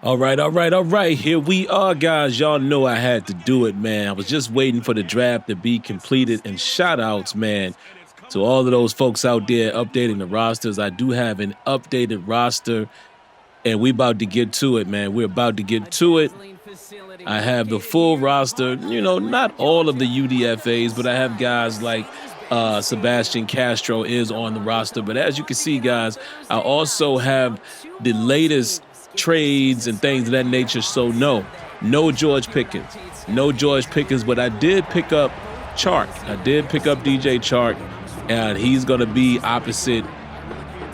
All right. Here we are, guys. Y'all know I had to do it, man. I was just waiting for the draft to be completed. And shout outs, man, to all of those folks out there updating the rosters. I do have an updated roster, and we about to get to it, man. We're about to get to it. I have the full roster, not all of the UDFAs, but I have guys like Sebastian Castro is on the roster. But as you can see, guys, I also have the latest trades and things of that nature. So no George Pickens. No George Pickens, but I did pick up Chark. I did pick up DJ Chark, and he's going to be opposite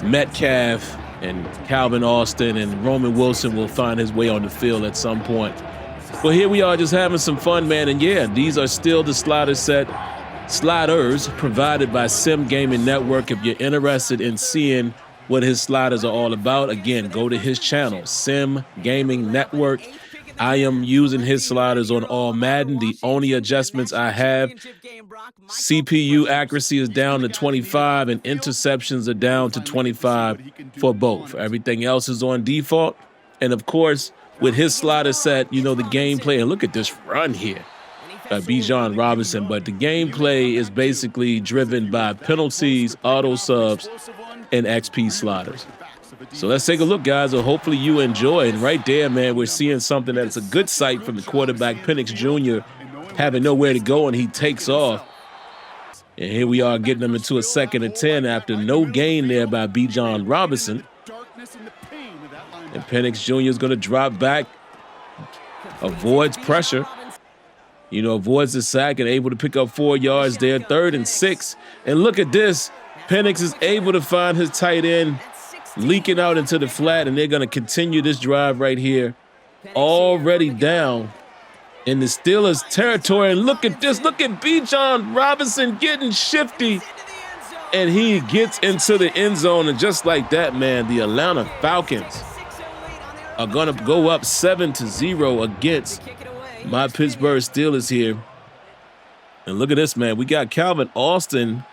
Metcalf and Calvin Austin, and Roman Wilson will find his way on the field at some point. Well, here we are just having some fun, man. And yeah, these are still the sliders provided by Sim Gaming Network. If you're interested in seeing what his sliders are all about, again, go to his channel, Sim Gaming Network. I am using his sliders on All Madden. The only adjustments I have, CPU accuracy is down to 25 and interceptions are down to 25 for both. Everything else is on default. And of course, with his slider set, the gameplay, and look at this run here, Bijan Robinson, but the gameplay is basically driven by penalties, auto subs, and XP sliders. So let's take a look, guys. Hopefully you enjoy. And right there, man, we're seeing something that's a good sight from the quarterback, Penix Jr., having nowhere to go, and he takes off. And here we are getting him into a 2nd and 10 after no gain there by Bijan Robinson. And Penix Jr. is going to drop back, avoids pressure, avoids the sack and able to pick up 4 yards there, 3rd and 6. And look at this. Penix is able to find his tight end, leaking out into the flat, and they're going to continue this drive right here. Already down in the Steelers' territory. And look at this. Look at Bijan Robinson getting shifty. And he gets into the end zone. And just like that, man, the Atlanta Falcons are going to go up 7-0 against my Pittsburgh Steelers here. And look at this, man. We got Calvin Austin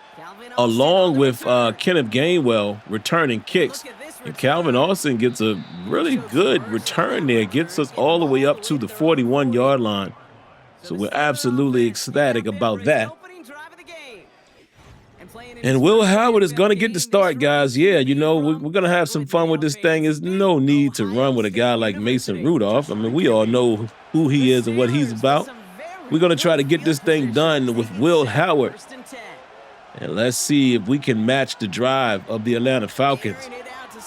along with Kenneth Gainwell returning kicks. And Calvin Austin gets a really good return there. Gets us all the way up to the 41-yard line. So we're absolutely ecstatic about that. And Will Howard is going to get the start, guys. Yeah, we're going to have some fun with this thing. There's no need to run with a guy like Mason Rudolph. I mean, we all know who he is and what he's about. We're going to try to get this thing done with Will Howard. And let's see if we can match the drive of the Atlanta Falcons.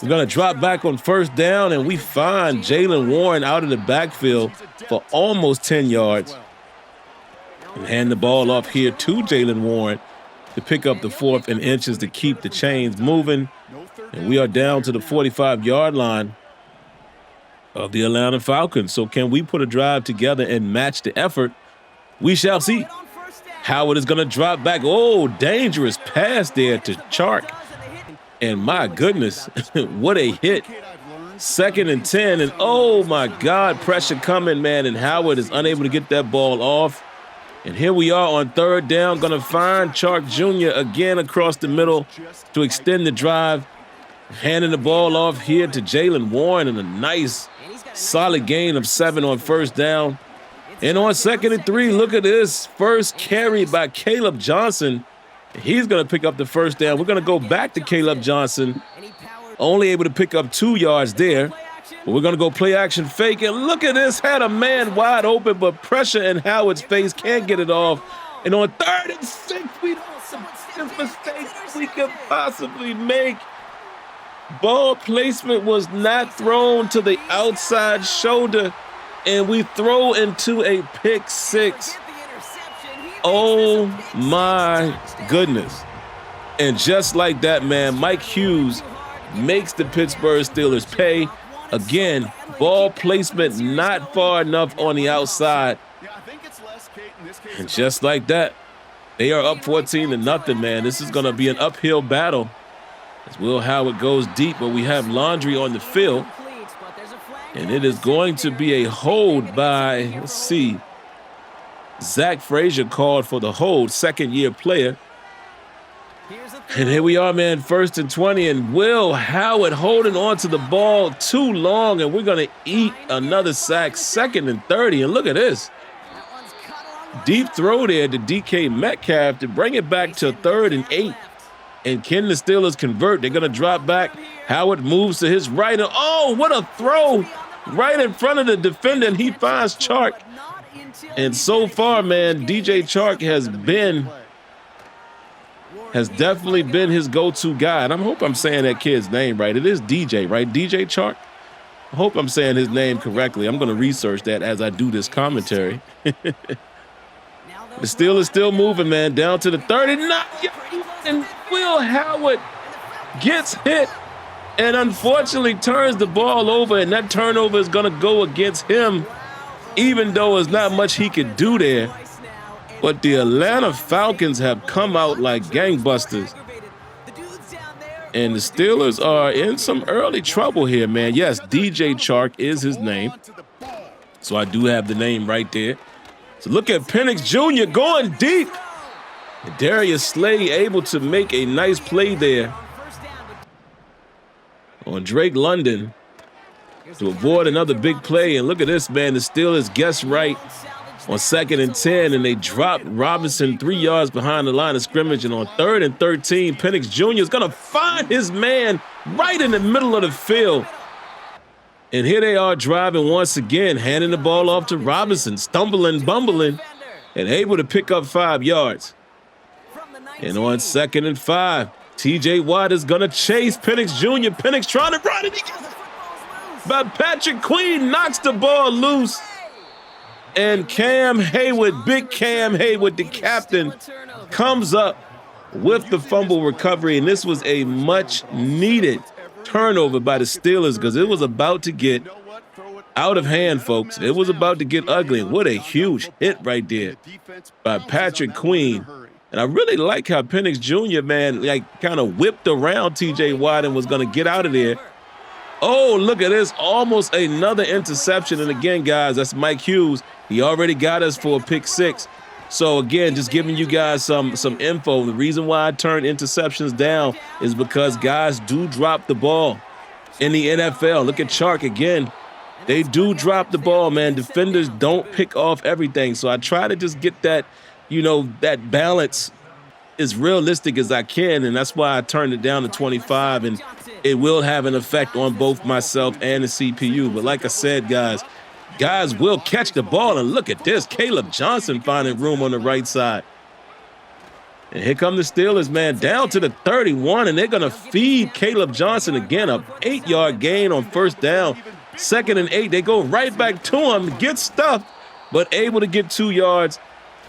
We're going to drop back on 1st down, and we find Jaylen Warren out of the backfield for almost 10 yards. And hand the ball off here to Jaylen Warren to pick up the 4th and inches to keep the chains moving. And we are down to the 45-yard line of the Atlanta Falcons. So can we put a drive together and match the effort? We shall see. Howard is going to drop back. Oh, dangerous pass there to Chark. And my goodness, what a hit. 2nd and 10. And oh, my God, pressure coming, man. And Howard is unable to get that ball off. And here we are on 3rd down, going to find Chark Jr. again across the middle to extend the drive. Handing the ball off here to Jaylen Warren, and a nice, solid gain of 7 on 1st down. And on 2nd and 3, look at this. First carry by Caleb Johnson. He's going to pick up the 1st down. We're going to go back to Caleb Johnson. Only able to pick up 2 yards there. But we're going to go play action fake. And look at this. Had a man wide open, but pressure in Howard's face. Can't get it off. And on 3rd and 6, we don't the biggest mistake we could possibly make. Ball placement was not thrown to the outside shoulder. And we throw into a pick 6. Oh, my goodness. And just like that, man, Mike Hughes makes the Pittsburgh Steelers pay. Again, ball placement not far enough on the outside. And just like that, they are up 14-0, man. This is going to be an uphill battle as Will Howard goes deep, but we have Laundry on the field. And it is going to be a hold by, let's see, Zach Frazier called for the hold, 2nd-year player. And here we are, man, 1st and 20, and Will Howard holding on to the ball too long, and we're going to eat another sack, 2nd and 30, and look at this. Deep throw there to DK Metcalf to bring it back to 3rd and 8. And can the Steelers convert? They're going to drop back. Howard moves to his right, and oh, what a throw right in front of the defender, and he finds Chark. And so far, man, DJ Chark has definitely been his go-to guy. And I hope I'm saying that kid's name right. It is DJ, right? DJ Chark? I hope I'm saying his name correctly. I'm going to research that as I do this commentary. The Steelers still moving, man, down to the 39. And Will Howard gets hit and unfortunately turns the ball over, and that turnover is going to go against him, even though there's not much he could do there. But the Atlanta Falcons have come out like gangbusters. And the Steelers are in some early trouble here, man. Yes, DJ Chark is his name. So I do have the name right there. So look at Penix Jr. going deep. And Darius Slay able to make a nice play there on Drake London to avoid another big play. And look at this, man. The Steelers guessed right on 2nd and 10, and they dropped Robinson 3 yards behind the line of scrimmage. And on 3rd and 13, Penix Jr. is going to find his man right in the middle of the field. And here they are driving once again, handing the ball off to Robinson, stumbling, bumbling, and able to pick up 5 yards. And on 2nd and 5, TJ Watt is going to chase Penix Jr. Penix trying to run it. But Patrick Queen knocks the ball loose. And Cam Hayward, big Cam Hayward, the captain, comes up with the fumble recovery. And this was a much-needed turnover by the Steelers because it was about to get out of hand, folks. It was about to get ugly. And what a huge hit right there by Patrick Queen. And I really like how Penix Jr., man, like kind of whipped around TJ Watt and was going to get out of there. Oh, look at this. Almost another interception. And again, guys, that's Mike Hughes. He already got us for a pick 6. So, again, just giving you guys some info. The reason why I turned interceptions down is because guys do drop the ball in the NFL. Look at Chark again. They do drop the ball, man. Defenders don't pick off everything. So I try to just get that, that balance as realistic as I can, and that's why I turned it down to 25, and it will have an effect on both myself and the CPU. But like I said, guys will catch the ball, and look at this. Caleb Johnson finding room on the right side. And here come the Steelers, man, down to the 31, and they're going to feed Caleb Johnson again, a 8-yard gain on 1st down. 2nd and 8, they go right back to him, get stuffed, but able to get 2 yards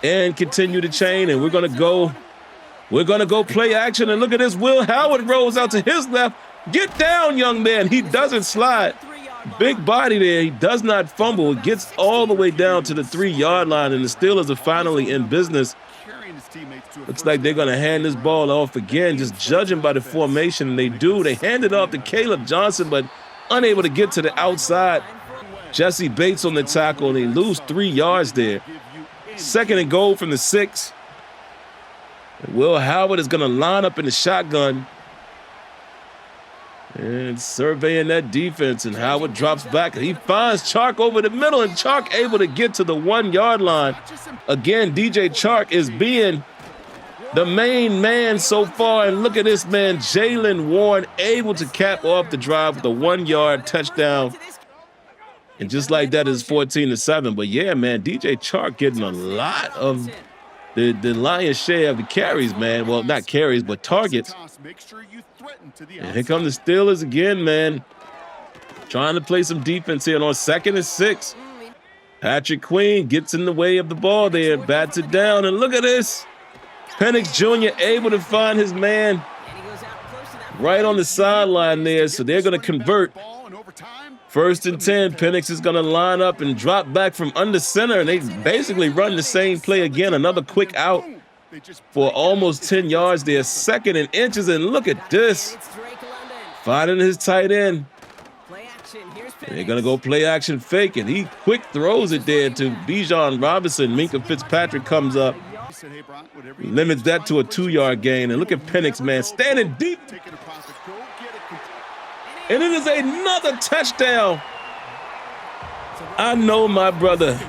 and continue the chain, and we're going to go play action, and look at this. Will Howard rolls out to his left. Get down, young man. He doesn't slide. Big body there. He does not fumble. It gets all the way down to the 3-yard line, and the Steelers are finally in business. Looks like they're going to hand this ball off again, just judging by the formation. And they do. They hand it off to Caleb Johnson, but unable to get to the outside. Jesse Bates on the tackle, and they lose 3 yards there. 2nd and goal from the 6. And Will Howard is going to line up in the shotgun and surveying that defense, and Howard drops back. He finds Chark over the middle, and Chark able to get to the 1-yard line. Again, DJ Chark is being the main man so far, and look at this, man. Jaylen Warren able to cap off the drive with a 1-yard touchdown. And just like that is 14-7. But yeah, man, DJ Chark getting a lot of the lion's share of the carries, man. Well, not carries, but targets. And here come the Steelers again, man. Trying to play some defense here on 2nd and 6. Patrick Queen gets in the way of the ball there, bats it down, and look at this. Penix Jr. able to find his man right on the sideline there, so they're going to convert. 1st and 10, Penix is going to line up and drop back from under center, and they basically run the same play again. Another quick out for almost 10 yards there. 2nd and inches, and look at this. Finding his tight end. And they're going to go play action fake, and he quick throws it there to Bijan Robinson. Minkah Fitzpatrick comes up Limits that to a 2-yard gain. And look at Penix, man, standing deep. And it is another touchdown. I know my brother,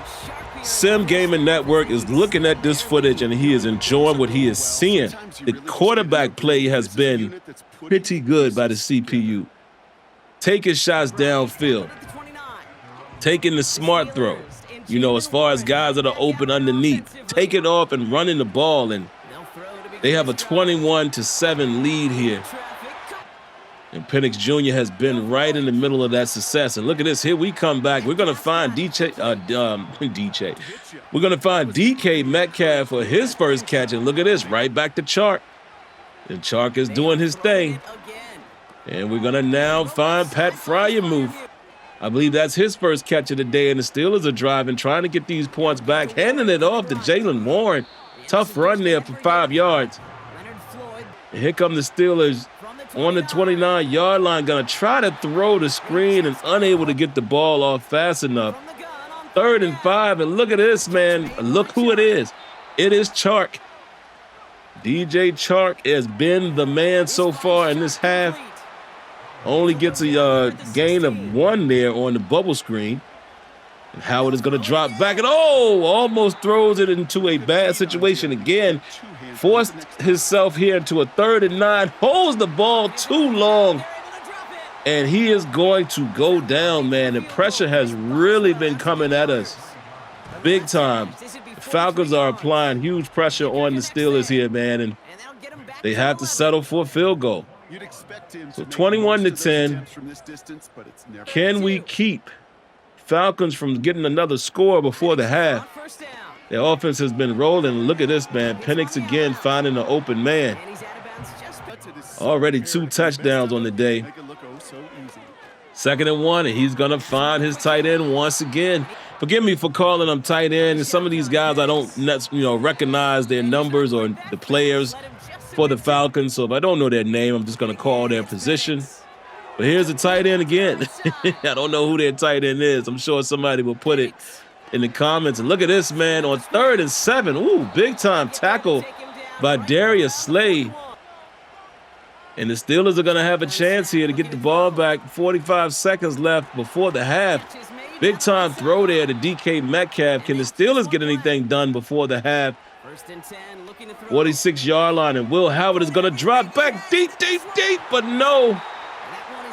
Sim Gaming Network, is looking at this footage and he is enjoying what he is seeing. The quarterback play has been pretty good by the CPU. Taking shots downfield. Taking the smart throw. You know, as far as guys that are open underneath. Taking off and running the ball. And they have a 21-7 lead here. And Penix Jr. has been right in the middle of that success. And look at this. Here we come back. We're going to find We're going to find DK Metcalf for his first catch. And look at this. Right back to Chark. And Chark is doing his thing. And we're going to now find Pat Freiermuth. I believe that's his first catch of the day. And the Steelers are driving, trying to get these points back. Handing it off to Jaylen Warren. Tough run there for 5 yards. And here come the Steelers on the 29-yard line, gonna try to throw the screen and unable to get the ball off fast enough. 3rd and 5, and look at this, man. Look who it is. It is Chark. DJ Chark has been the man so far in this half. Only gets a gain of 1 there on the bubble screen. And Howard is gonna drop back and almost throws it into a bad situation again. Forced himself here into a 3rd and 9, holds the ball too long, and he is going to go down, man. The pressure has really been coming at us big time. The Falcons are applying huge pressure on the Steelers here, man, and they have to settle for a field goal. So 21-10. Can we keep Falcons from getting another score before the half? Their offense has been rolling. Look at this, man. Penix again finding an open man. Already 2 touchdowns on the day. 2nd and 1, and he's going to find his tight end once again. Forgive me for calling them tight end. Some of these guys, I don't recognize their numbers or the players for the Falcons. So if I don't know their name, I'm just going to call their position. But here's the tight end again. I don't know who their tight end is. I'm sure somebody will put it in the comments. And look at this, man, on 3rd and 7. Ooh, big time tackle by Darius Slay. And the Steelers are going to have a chance here to get the ball back. 45 seconds left before the half. Big time throw there to DK Metcalf. Can the Steelers get anything done before the half? 46-yard line, and Will Howard is going to drop back deep, but no.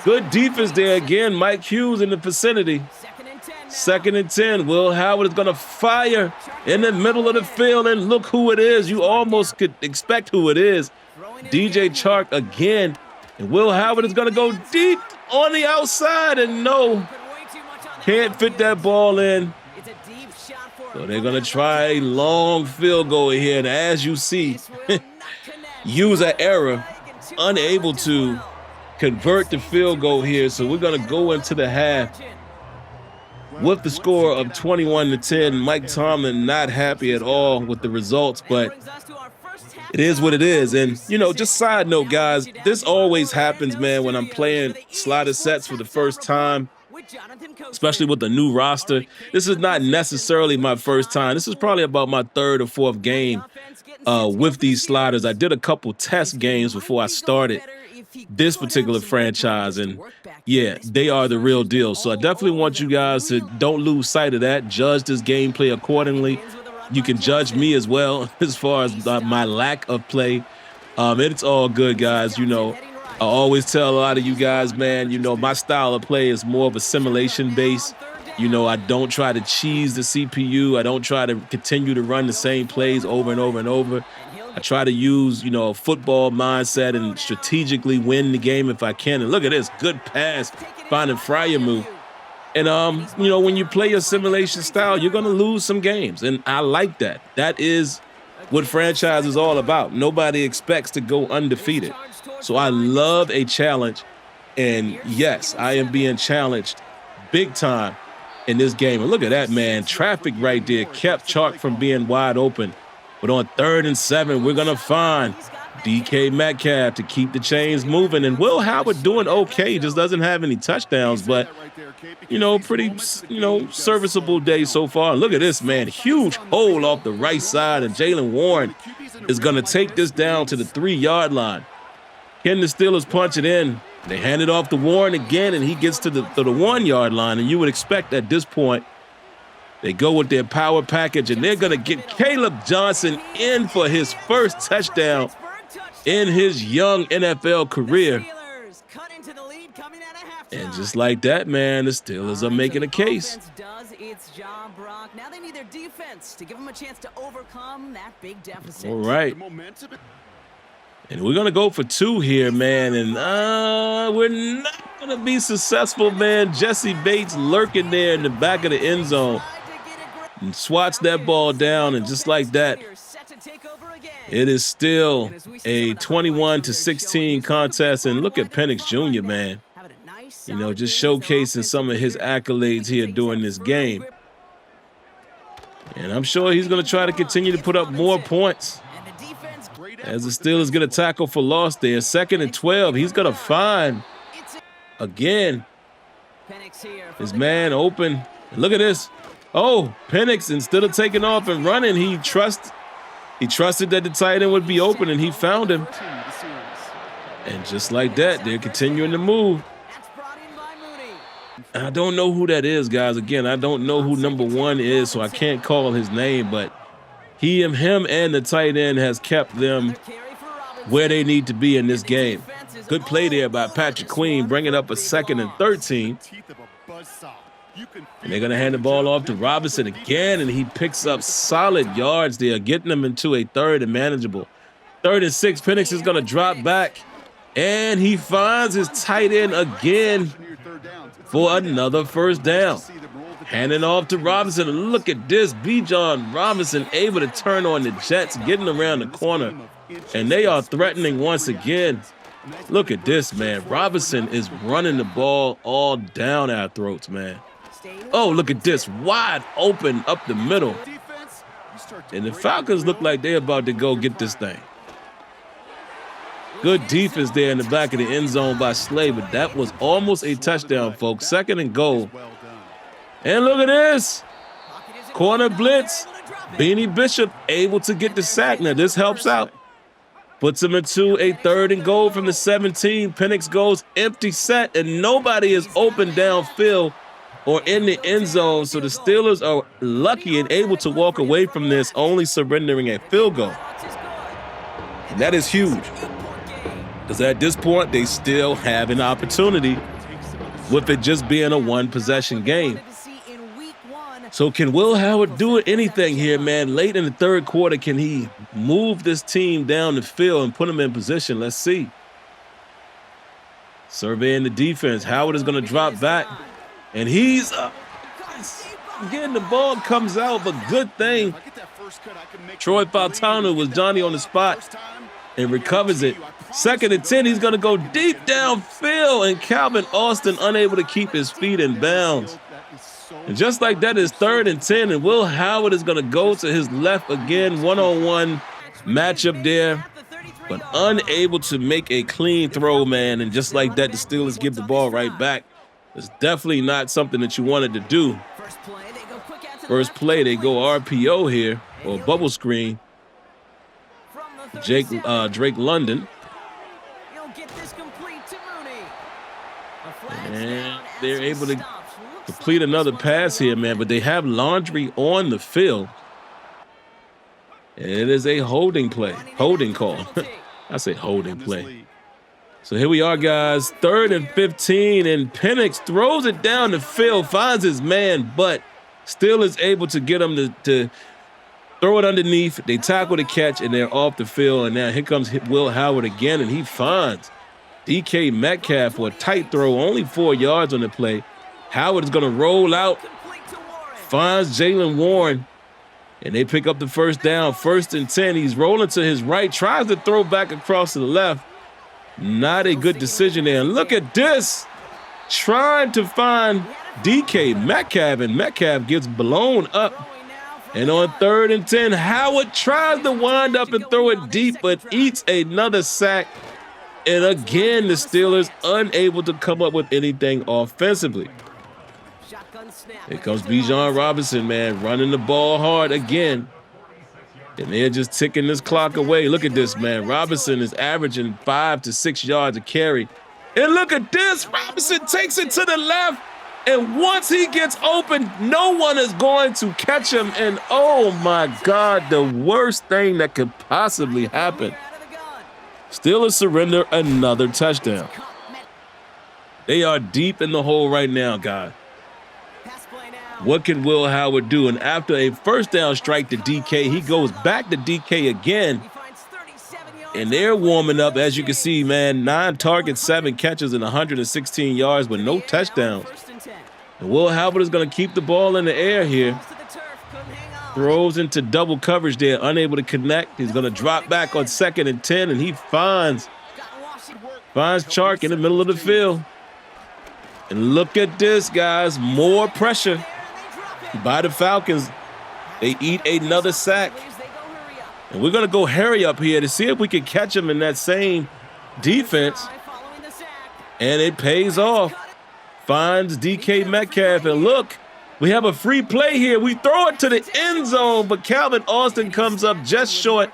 Good defense there again. Mike Hughes in the vicinity. 2nd and 10. Will Howard is going to fire in the middle of the field, and look who it is. You almost could expect who it is. DJ Chark again. And Will Howard is going to go deep on the outside, and no. Can't fit that ball in. So they're going to try a long field goal here, and as you see, user error, unable to convert the field goal here. So we're going to go into the half with the score of 21-10. Mike Tomlin not happy at all with the results, but it is what it is. And, just side note, guys, this always happens, man, when I'm playing slider sets for the first time, especially with the new roster. This is not necessarily my first time. This is probably about my 3rd or 4th game with these sliders. I did a couple test games before I started this particular franchise, and yeah, they are the real deal. So I definitely want you guys to don't lose sight of that. Judge this gameplay accordingly. You can judge me as well as far as my lack of play. It's all good, guys. I always tell a lot of you guys, man, my style of play is more of a simulation base. I don't try to cheese the CPU. I don't try to continue to run the same plays over and over and over. I try to use, a football mindset and strategically win the game if I can. And look at this, good pass, finding Freiermuth. And, when you play your simulation style, you're going to lose some games. And I like that. That is what franchise is all about. Nobody expects to go undefeated. So I love a challenge. And, yes, I am being challenged big time in this game. And look at that, man. Traffic right there kept Chark from being wide open. But on 3rd and 7, we're going to find DK Metcalf to keep the chains moving. And Will Howard doing okay, just doesn't have any touchdowns. But pretty, serviceable day so far. Look at this, man. Huge hole off the right side, and Jaylen Warren is going to take this down to the 3-yard line. Can the Steelers punch it in? They hand it off to Warren again, and he gets to the 1-yard line, and you would expect at this point they go with their power package, and they're going to get Caleb Johnson in for his first touchdown in his young NFL career. And just like that, man, the Steelers are making a case. Does its job, Brock. Now they need their defense to give them a chance to overcome that big deficit. All right. And we're going to go for 2 here, man. And we're not going to be successful, man. Jesse Bates lurking there in the back of the end zone. And swats that ball down, and just like that, it is still a 21-16 contest. And look at Penix Jr., man. Just showcasing some of his accolades here during this game. And I'm sure he's going to try to continue to put up more points. As the Steelers get a tackle for loss there. 2nd and 12. He's going to find, again, his man open. Look at this. Oh, Penix, instead of taking off and running, he trusted that the tight end would be open, and he found him. And just like that, they're continuing to move. I don't know who that is, guys. Again, I don't know who number 1 is, so I can't call his name, but him and the tight end has kept them where they need to be in this game. Good play there by Patrick Queen, bringing up a 2nd and 13. And they're going to hand the ball off to Robinson again, and he picks up solid yards there, getting them into a 3rd and manageable. 3rd and 6, Penix is going to drop back, and he finds his tight end again for another first down. Handing off to Robinson. Look at this. Bijan Robinson able to turn on the Jets, getting around the corner. And they are threatening once again. Look at this, man. Robinson is running the ball all down our throats, man. Oh, look at this. Wide open up the middle. And the Falcons look like they're about to go get this thing. Good defense there in the back of the end zone by Slay, but that was almost a touchdown, folks. 2nd and goal. And look at this. Corner blitz. Beanie Bishop able to get the sack. Now, this helps out. Puts him into a 3rd and goal from the 17. Penix goes empty set, and nobody is open downfield or in the end zone. So the Steelers are lucky and able to walk away from this, only surrendering a field goal. And that is huge, because at this point, they still have an opportunity with it just being a 1-possession game. So can Will Howard do anything here, man? Late in the 3rd quarter, can he move this team down the field and put them in position? Let's see. Surveying the defense. Howard is going to drop back. And he's again, the ball comes out, but good thing Troy Fautanu was Johnny on the spot and recovers it. 2nd and 10, he's going to go deep downfield, and Calvin Austin unable to keep his feet in bounds. And just like that, it's 3rd and 10, and Will Howard is going to go to his left again. 1-on-1 matchup there, but unable to make a clean throw, man. And just like that, the Steelers give the ball right back. It's definitely not something that you wanted to do. First play, they go RPO here, or bubble screen. Drake London. And they're able to complete another pass here, man, but they have Laundry on the field. And it is a holding call. I say holding play. So here we are, guys, 3rd and 15, and Penix throws it down the field, finds his man, but still is able to get him to throw it underneath. They tackle the catch, and they're off the field. And now here comes Will Howard again, and he finds DK Metcalf for a tight throw, only 4 yards on the play. Howard is going to roll out, finds Jaylen Warren, and they pick up the first down. 1st and 10, he's rolling to his right, tries to throw back across to the left. Not a good decision there. And look at this, trying to find DK Metcalf, and Metcalf gets blown up. And on 3rd and 10, Howard tries to wind up and throw it deep, but eats another sack. And again, the Steelers unable to come up with anything offensively. Shotgun snap. Here comes Bijan Robinson, man, running the ball hard again. And they're just ticking this clock away. Look at this, man. Robinson is averaging 5 to 6 yards a carry. And look at this. Robinson takes it to the left. And once he gets open, no one is going to catch him. And oh my God, the worst thing that could possibly happen. Steelers surrender another touchdown. They are deep in the hole right now, guys. What can Will Howard do? And after a first down strike to DK, he goes back to DK again. And they're warming up, as you can see, man. 9 targets, 7 catches, and 116 yards, but no touchdowns. And Will Howard is going to keep the ball in the air here. Throws into double coverage there, unable to connect. He's going to drop back on 2nd and 10, and he finds Chark in the middle of the field. And look at this, guys. More pressure by the Falcons. They eat another sack. And we're going to go hurry up here to see if we can catch him in that same defense. And it pays off. Finds DK Metcalf. And look, we have a free play here. We throw it to the end zone, but Calvin Austin comes up just short.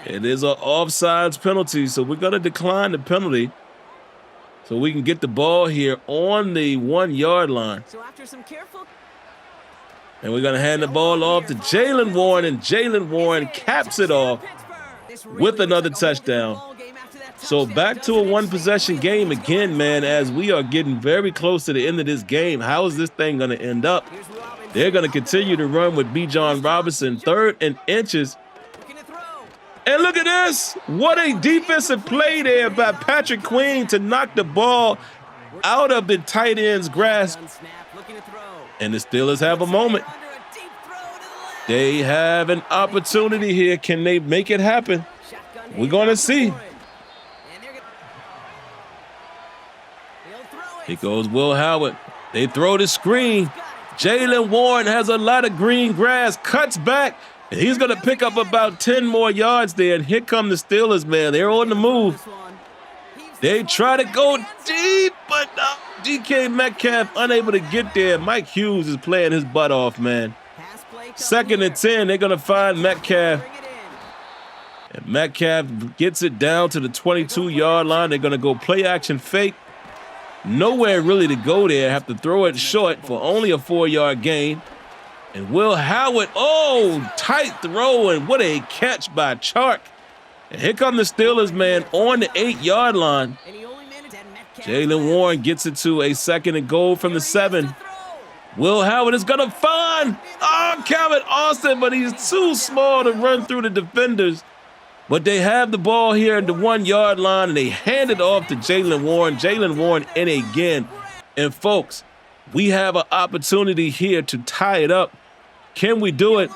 It is an offsides penalty, so we're going to decline the penalty so we can get the ball here on the 1-yard line. And we're going to hand the ball off to Jaylen Warren, and Jaylen Warren caps it off with another touchdown. So back to a one-possession game again, man, as we are getting very close to the end of this game. How is this thing going to end up? They're going to continue to run with Bijan Robinson, 3rd and inches. And look at this. What a defensive play there by Patrick Queen to knock the ball out of the tight end's grasp. And the Steelers have a moment. They have an opportunity here. Can they make it happen? We're going to see. Here goes Will Howard. They throw the screen. Jaylen Warren has a lot of green grass, cuts back, and he's going to pick up about 10 more yards there. And here come the Steelers, man. They're on the move. They try to go deep, but no. DK Metcalf unable to get there. Mike Hughes is playing his butt off, man. 2nd and 10, they're going to find Metcalf. And Metcalf gets it down to the 22-yard line. They're going to go play action fake. Nowhere really to go there. Have to throw it short for only a 4-yard gain. And Will Howard, oh, tight throw, and what a catch by Chark. And here come the Steelers, man, on the 8-yard line. Jaylen Warren gets it to a 2nd and goal from the 7. Will Howard is going to find Calvin Austin, but he's too small to run through the defenders. But they have the ball here at the 1-yard line, and they hand it off to Jaylen Warren. Jaylen Warren in again. And, folks, we have an opportunity here to tie it up. Can we do it?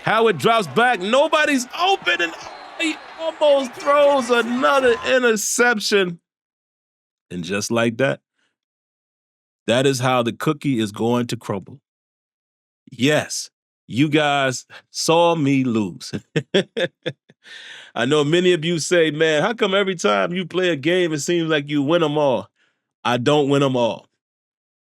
Howard drops back. Nobody's open, and he almost throws another interception. And just like that, that is how the cookie is going to crumble. Yes, you guys saw me lose. I know many of you say, man, how come every time you play a game, it seems like you win them all? I don't win them all.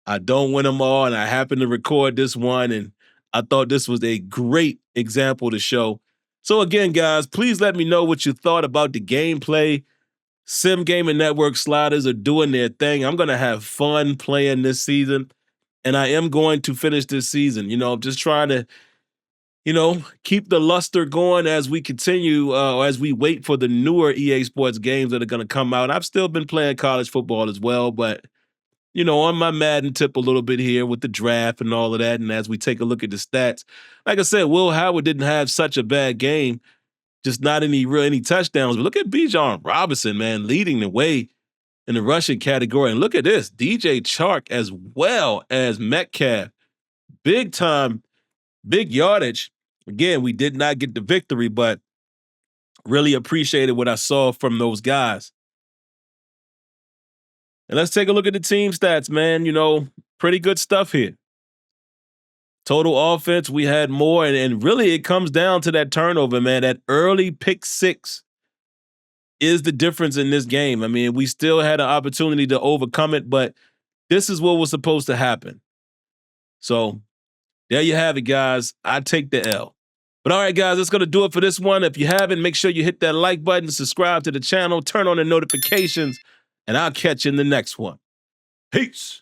I don't win them all, and I happened to record this one, and I thought this was a great example to show. So again, guys, please let me know what you thought about the gameplay. Sim Gaming Network sliders are doing their thing. I'm going to have fun playing this season, and I am going to finish this season. Just trying to, keep the luster going as we continue, as we wait for the newer EA Sports games that are going to come out. I've still been playing college football as well, but, on my Madden tip a little bit here with the draft and all of that, and as we take a look at the stats, like I said, Will Howard didn't have such a bad game. Just not any touchdowns. But look at Bijan Robinson, man, leading the way in the rushing category. And look at this, DJ Chark as well as Metcalf. Big time, big yardage. Again, we did not get the victory, but really appreciated what I saw from those guys. And let's take a look at the team stats, man. Pretty good stuff here. Total offense, we had more, and really it comes down to that turnover, man. That early pick 6 is the difference in this game. I mean, we still had an opportunity to overcome it, but This is what was supposed to happen. So there you have it, guys. I take the L. But all right, guys, that's going to do it for this one. If you haven't, make sure you hit that like button, subscribe to the channel, turn on the notifications, and I'll catch you in the next one. Peace.